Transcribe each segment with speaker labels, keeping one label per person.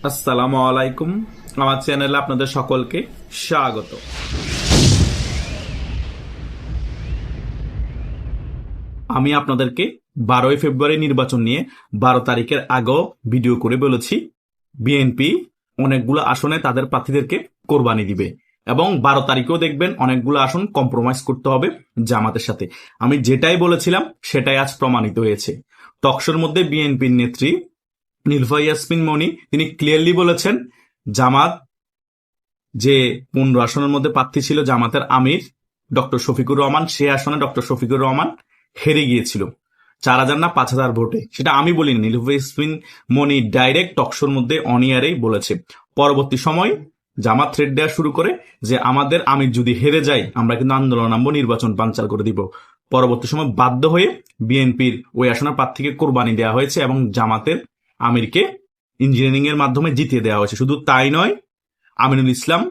Speaker 1: আসসালামু আলাইকুম। আমার চ্যানেলে আপনাদের সকলকে স্বাগত। আমি আপনাদেরকে 12 ফেব্রুয়ারি নির্বাচন নিয়ে 12 তারিখের আগেও ভিডিও করে বলেছি বিএনপি অনেকগুলো আসনে তাদের প্রার্থীদেরকে কোরবানি দিবে এবং 12 তারিখেও দেখবেন অনেকগুলো আসন কম্প্রোমাইজ করতে হবে জামাতের সাথে। আমি যেটাই বলেছিলাম সেটাই আজ প্রমাণিত হয়েছে। টকশোর মধ্যে বিএনপির নেত্রী নীলুফা ইয়াসমিন মনি তিনি ক্লিয়ারলি বলেছেন জামাত যে 15 আসনের মধ্যে প্রার্থী ছিল জামাতের আমির ডক্টর শফিকুর রহমান, সে আসনে ডক্টর শফিকুর রহমান হেরে গিয়েছিল 4,000 না 5,000 ভোটে। সেটা আমি বলিনি, নীলুফা ইয়াসমিন মনি ডাইরেক্ট টকশোর মধ্যে অনিয়ারেই বলেছে। পরবর্তী সময় জামাত থ্রেড দেওয়া শুরু করে যে আমাদের আমির যদি হেরে যায় আমরা কিন্তু আন্দোলন নামবো, নির্বাচন বানচাল করে দিব। পরবর্তী সময় বাধ্য হয়ে বিএনপির ওই আসনের প্রার্থীকে কোরবানি দেওয়া হয়েছে এবং জামাতের আমিরকে ইঞ্জিনিয়ারিং এর মাধ্যমে জিতিয়ে দেওয়া হয়েছে। শুধু তাই নয়, আমিনুল ইসলাম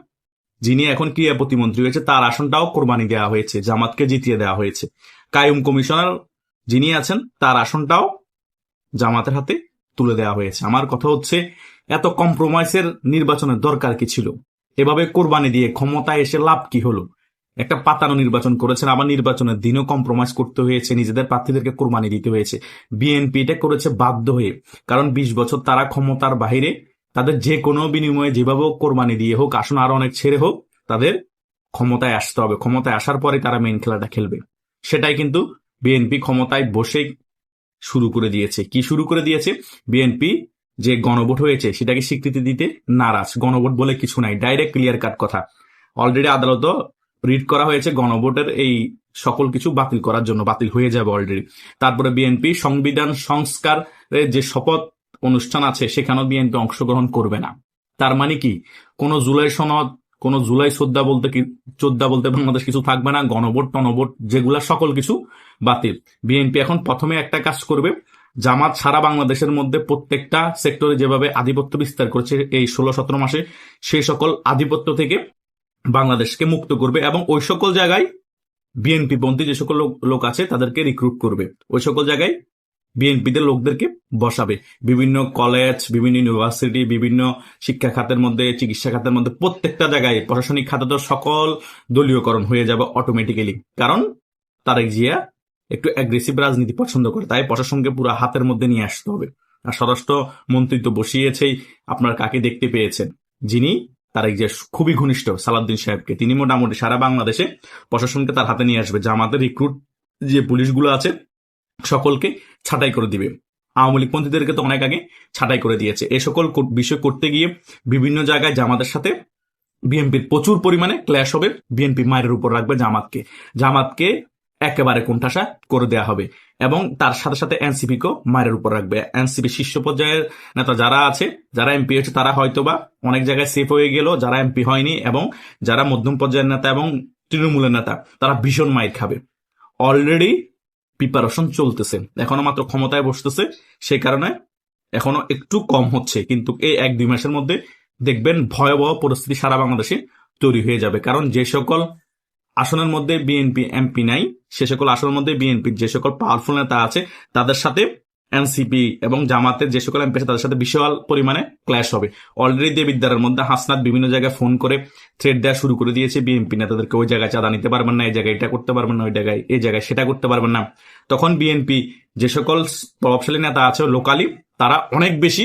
Speaker 1: যিনি এখন ক্রীড়া প্রতিমন্ত্রী হয়েছে তার আসনটাও কোরবানি দেওয়া হয়েছে, জামাতকে জিতিয়ে দেওয়া হয়েছে। কাইয়ুম কমিশনার যিনি আছেন তার আসনটাও জামাতের হাতে তুলে দেওয়া হয়েছে। আমার কথা হচ্ছে এত কম্প্রোমাইজের নির্বাচনের দরকার কি ছিল? এভাবে কোরবানি দিয়ে ক্ষমতায় এসে লাভ কি হলো? একটা পাতানো নির্বাচন করেছেন, আবার নির্বাচনের দিনও কম্প্রোমাইজ করতে হয়েছে, নিজেদের প্রার্থীদেরকে কোরবানি দিতে হয়েছে। বিএনপি এটা করেছে বাধ্য হয়ে, কারণ 20 বছর তারা ক্ষমতার বাহিরে, তাদের যে কোনো বিনিময়ে যেভাবে কোরবানি দিয়ে হোক, আসন আরো অনেক ছেড়ে হোক, তাদের ক্ষমতায় আসতে হবে। ক্ষমতায় আসার পরে তারা মেইন খেলাটা খেলবে। সেটাই কিন্তু বিএনপি ক্ষমতায় বসে শুরু করে দিয়েছে। কি শুরু করে দিয়েছে? বিএনপি যে গণভোট হয়েছে সেটাকে স্বীকৃতি দিতে নারাজ। গণভোট বলে কিছু নাই, ডাইরেক্ট ক্লিয়ার কাট কথা। অলরেডি আদালত রিড করা হয়েছে গণভোটের এই সকল কিছু বাতিল করার জন্য, বাতিল হয়ে যাবে অলরেডি। তারপরে বিএনপি সংবিধান সংস্কারের যে শপথ অনুষ্ঠান আছে সেখানেও বিএনপি অংশগ্রহণ করবে না। তার মানে কি? কোন জুলাই সনদ, কোন জুলাই চোদ্দা বলতে বাংলাদেশ কিছু থাকবে না। গণভোট টনভোট যেগুলা সকল কিছু বাতিল। বিএনপি এখন প্রথমে একটা কাজ করবে, জামাত সারা বাংলাদেশের মধ্যে প্রত্যেকটা সেক্টরে যেভাবে আধিপত্য বিস্তার করেছে এই 16-17 মাসে, সেই সকল আধিপত্য থেকে বাংলাদেশকে মুক্ত করবে এবং ওই সকল জায়গায় বিএনপি পন্থী যে সকল লোক আছে তাদেরকে রিক্রুট করবে। ওই সকল জায়গায় বিএনপিদের লোকদেরকে বসাবে। বিভিন্ন কলেজ, বিভিন্ন ইউনিভার্সিটি, বিভিন্ন শিক্ষা খাতের মধ্যে, চিকিৎসা খাতের মধ্যে, প্রত্যেকটা জায়গায় প্রশাসনিক খাতে তো সকল দলীয়করণ হয়ে যাবে অটোমেটিক্যালি। কারণ তারেক জিয়া একটু অ্যাগ্রেসিভ রাজনীতি পছন্দ করে, তাই প্রশাসনকে পুরো হাতের মধ্যে নিয়ে আসতে হবে। আর স্বরাষ্ট্র মন্ত্রী তো বসিয়েছেই, আপনার কাকে দেখতে পেয়েছেন, যিনি তারেক জিয়া খুবই ঘনিষ্ঠ সালাউদ্দিন সাহেবকে। তিনি মোটামুটি সারা বাংলাদেশে প্রশাসনকে তার হাতে নিয়ে আসবে। জামাতের রিক্রুট যে পুলিশগুলো আছে সকলকে ছাঁটাই করে দিবে। আওয়ামী লীগ পন্থীদেরকে তো অনেক আগে ছাঁটাই করে দিয়েছে। এই সকল বিষয় করতে গিয়ে বিভিন্ন জায়গায় জামাতের সাথে বিএনপির প্রচুর পরিমাণে ক্ল্যাশ হবে। বিএনপি মায়ের উপর রাখবে জামাতকে একেবারে কোণঠাসা করে দেওয়া হবে এবং তার সাথে সাথে এনসিপিকেও মায়ের উপর রাখবে। এনসিপি শীর্ষ পর্যায়ের নেতা যারা আছে, যারা এমপি হয়েছে, তারা হয়তোবা অনেক জায়গায় সেফ হয়ে গেল, যারা এমপি হয়নি এবং যারা মধ্যম পর্যায়ের নেতা এবং তৃণমূলের নেতা তারা ভীষণ মাইর খাবে। অলরেডি প্রিপারেশন চলতেছে, এখনো মাত্র ক্ষমতায় বসতেছে, সেই কারণে এখনো একটু কম হচ্ছে, কিন্তু এই 1-2 মাসের মধ্যে দেখবেন ভয়াবহ পরিস্থিতি সারা বাংলাদেশে তৈরি হয়ে যাবে। কারণ যে সকল আসনের মধ্যে বিএনপি এমপি নাই, সে সকল আসনের মধ্যে বিএনপির যে সকল পাওয়ারফুল নেতা আছে তাদের সাথে এনসিপি এবং জামাতের যে সকল এমপি আছে তাদের সাথে বিশাল পরিমাণে ক্ল্যাশ হবে। অলরেডি দেবিদ্বারের মধ্যে হাসনাত বিভিন্ন জায়গায় ফোন করে থ্রেড দেওয়া শুরু করে দিয়েছে বিএনপি নেতাদেরকে, ওই জায়গায় চাঁদা নিতে পারবেন না, এই জায়গায় এটা করতে পারবেন না, ওই জায়গায় এই জায়গায় সেটা করতে পারবেন না। তখন বিএনপি যে সকল প্রভাবশালী নেতা আছে লোকালি, তারা অনেক বেশি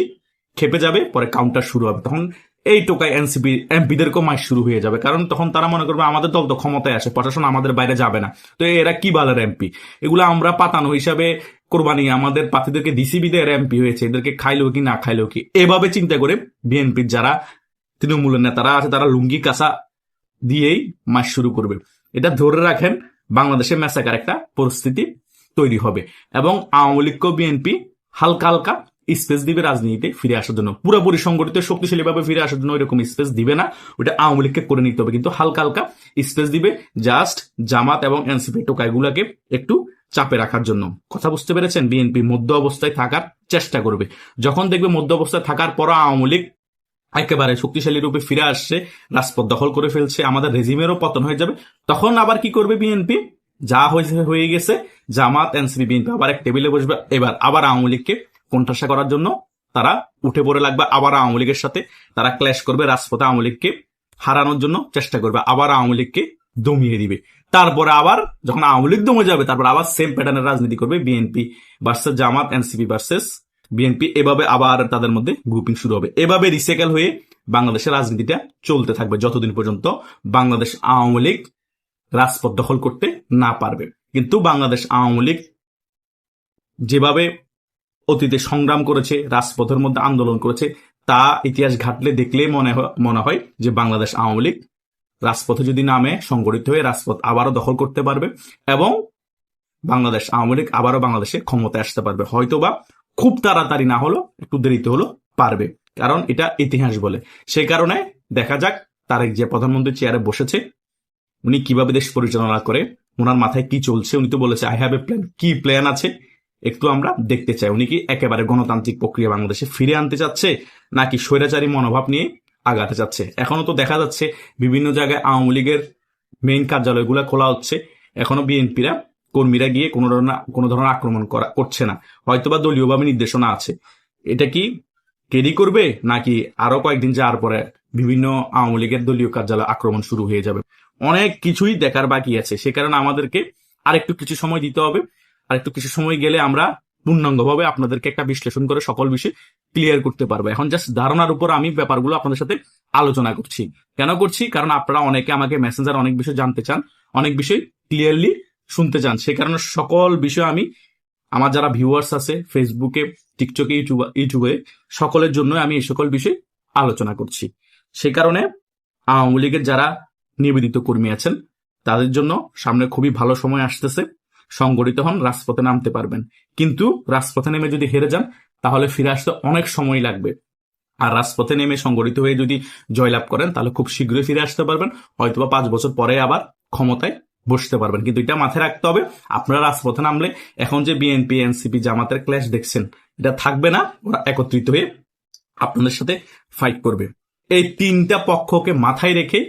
Speaker 1: খেপে যাবে, পরে কাউন্টার শুরু হবে। তখন এই টোকায় এনসিপি এমপিদেরকেও মাইক শুরু হয়ে যাবে, কারণ তখন তারা মনে করবে আমাদের দল তো ক্ষমতায় আসে, প্রশাসন আমাদের বাইরে যাবে না, তো এরা কি বালের এমপি, এগুলো আমরা পাতানো হিসাবে কোরবানি, আমাদের প্রার্থীদেরকে ডিসিবিদের এমপি হয়েছে, এদেরকে খাইলেও কি না খাইলেও কি, এভাবে চিন্তা করে বিএনপির যারা তৃণমূলের নেতারা আছে তারা লুঙ্গি কাঁচা দিয়েই মাইক শুরু করবে। এটা ধরে রাখেন, বাংলাদেশে ম্যাসাকার একটা পরিস্থিতি তৈরি হবে এবং আওয়ামী লীগকেও বিএনপি হালকা হালকা স্পেস দিবে রাজনীতিতে ফিরে আসার জন্য। পুরোপুরি সংগঠিত শক্তিশালী ভাবে ফিরে আসার জন্য এরকম স্পেস দিবে না, ওটা আওয়ামী লীগকে করে নিতে হবে, কিন্তু হালকা হালকা স্পেস দিবে জাস্ট জামাত এবং এনসিপি টোকাইগুলাকে একটু চাপে রাখার জন্য। কথা বুঝতে পেরেছেন? বিএনপি মধ্য অবস্থায় থাকার চেষ্টা করবে। যখন দেখবে মধ্য অবস্থায় থাকার পর আওয়ামী লীগ একেবারে শক্তিশালী রূপে ফিরে আসছে, রাজপথ দখল করে ফেলছে, আমাদের রেজিমেরও পতন হয়ে যাবে, তখন আবার কি করবে বিএনপি? যা হয়ে গেছে, জামাত এনসিপি বিএনপি আবার এক টেবিলে বসবে, এবার আবার আওয়ামী লীগকে কোণঠাসা করার জন্য তারা উঠে পড়ে লাগবে আবার আওয়ামী লীগের সাথে, তারা ক্ল্যাশ করবে, রাজপথে আওয়ামী লীগকে হারানোর জন্য চেষ্টা করবে, আবার আওয়ামী লীগকে দমিয়ে দিবে। তারপরে আবার যখন আওয়ামী লীগ দমে যাবে, তারপর আবার সেম প্যাটার্নের রাজনীতি করবে, বিএনপি ভার্সেস জামাত, এনসিপি ভার্সেস বিএনপি, এভাবে আবার তাদের মধ্যে গ্রুপিং শুরু হবে। এভাবে রিসাইকেল হয়ে বাংলাদেশের রাজনীতিটা চলতে থাকবে যতদিন পর্যন্ত বাংলাদেশ আওয়ামী লীগ রাজপথ দখল করতে না পারবে। কিন্তু বাংলাদেশ আওয়ামী লীগ যেভাবে অতীতে সংগ্রাম করেছে, রাজপথের মধ্যে আন্দোলন করেছে, তা ইতিহাস ঘাটলে দেখলে মনে হয় যে বাংলাদেশ আওয়ামী লীগ রাজপথে যদি নামে সংগঠিত হয়ে রাজপথ আবারও দখল করতে পারবে এবং বাংলাদেশ আওয়ামী লীগ আবারও বাংলাদেশে ক্ষমতায় আসতে পারবে। হয়তোবা খুব তাড়াতাড়ি না হলো, একটু দেরিতে হলো পারবে, কারণ এটা ইতিহাস বলে। সেই কারণে দেখা যাক তারেক যে প্রধানমন্ত্রী চেয়ারে বসেছে উনি কিভাবে দেশ পরিচালনা করে, ওনার মাথায় কি চলছে। উনি তো বলেছে আই হ্যাভ এ প্ল্যান, কি প্ল্যান আছে একটু আমরা দেখতে চাই। উনি কি একেবারে গণতান্ত্রিক প্রক্রিয়া বাংলাদেশে ফিরে আনতে চাচ্ছে নাকি স্বৈরাচারী মনোভাব নিয়ে আগাতে চাচ্ছে? এখনো তো দেখা যাচ্ছে বিভিন্ন জায়গায় আওয়ামী লীগের মেইন কার্যালয়গুলো খোলা হচ্ছে, এখনো বিএনপিরা কর্মীরা গিয়ে কোনো ধরনের আক্রমণ করছে না, হয়তোবা দলীয়ভাবে নির্দেশনা আছে। এটা কি কেডি করবে নাকি আরো কয়েকদিন যাওয়ার পরে বিভিন্ন আওয়ামী লীগের দলীয় কার্যালয় আক্রমণ শুরু হয়ে যাবে? অনেক কিছুই দেখার বাকি আছে। সে কারণে আমাদেরকে আরেকটু কিছু সময় দিতে হবে। আরেকটু কিছু সময় গেলে আমরা পূর্ণাঙ্গভাবে আপনাদেরকে একটা বিশ্লেষণ করে সকল বিষয় ক্লিয়ার করতে পারবো। এখন জাস্ট ধারণার উপর আমি ব্যাপারগুলো আপনাদের সাথে আলোচনা করছি। কেন করছি? কারণ আপনারা অনেকে আমাকে মেসেঞ্জার অনেক বিষয় জানতে চান, অনেক বিষয় ক্লিয়ারলি শুনতে চান। সে কারণে সকল বিষয় আমি আমার যারা ভিউয়ার্স আছে ফেসবুকে, টিকটকে, ইউটিউবে, সকলের জন্য আমি এই সকল বিষয় আলোচনা করছি। সে কারণে আওয়ামী লীগের যারা নিবেদিত কর্মী আছেন তাদের জন্য সামনে খুবই ভালো সময় আসতেছে। সংগঠিত হন, রাজপথে নামতে পারবেন। কিন্তু রাজপথে নেমে যদি হেরে যান তাহলে ফিরে আসতে অনেক সময় লাগবে। আর রাজপথে নেমে সংগঠিত হয়ে যদি জয়লাভ করেন তাহলে খুব শীঘ্রই ফিরে আসতে পারবেন, হয়তোবা 5 বছর পরে আবার ক্ষমতায় বসতে পারবেন। কিন্তু এটা মাথায় রাখতে হবে, আপনারা রাজপথে নামলে এখন যে বিএনপি, এনসিপি, জামাতের ক্ল্যাশ দেখছেন এটা থাকবে না। ওরা একত্রিত হয়ে আপনাদের সাথে ফাইট করবে। এই 3টা পক্ষকে মাথায় রেখে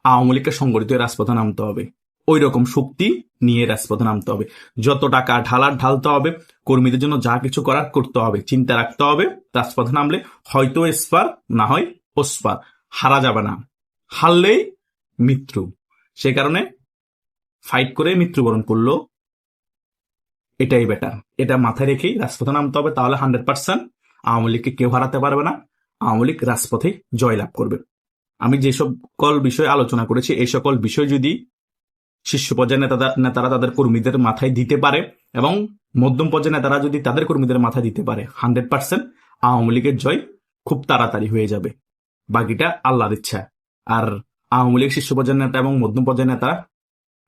Speaker 1: আওয়ামী লীগকে সংগঠিত হয়ে রাজপথে নামতে হবে। ওই রকম শক্তি নিয়ে রাজপথে নামতে হবে। যত টাকা ঢালতে হবে, কর্মীদের জন্য যা কিছু করার করতে হবে, চিন্তা রাখতে হবে। রাজপথে নামলে হয়তো এসপার, না হয় ওসপার, হারা যাবে না। হারলেই মৃত্যু। সে কারণে ফাইট করে মৃত্যুবরণ করলো এটাই বেটার। এটা মাথায় রেখেই রাজপথে নামতে হবে, তাহলে 100% আওয়ামী লীগকে কেউ হারাতে পারবে না। আওয়ামী লীগ রাজপথে জয়লাভ করবে। আমি যে সকল বিষয় আলোচনা করেছি এই সকল বিষয় যদি শীর্ষ পর্যায়ের নেতারা তাদের কর্মীদের মাথায় দিতে পারে এবং মধ্যম পর্যায়ের নেতারা যদি তাদের কর্মীদের মাথায় দিতে পারে, 100% আওয়ামী লীগের জয় খুব তাড়াতাড়ি হয়ে যাবে। বাকিটা আল্লাহর ইচ্ছা। আর আওয়ামী লীগ শীর্ষ পর্যায়ের নেতা এবং মধ্যম পর্যায়ের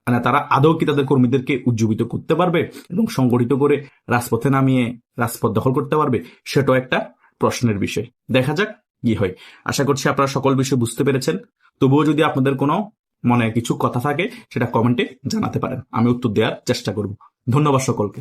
Speaker 1: নেতারা আদৌ কি তাদের কর্মীদেরকে উজ্জীবিত করতে পারবে এবং সংগঠিত করে রাজপথে নামিয়ে রাজপথ দখল করতে পারবে, সেটাও একটা প্রশ্নের বিষয়। দেখা যাক কি হয়। আশা করছি আপনারা সকল বিষয় বুঝতে পেরেছেন। তবুও যদি আপনাদের কোনো মনে কিছু কথা থাকে সেটা কমেন্টে জানাতে পারেন, আমি উত্তর দেওয়ার চেষ্টা করব। ধন্যবাদ সকলকে।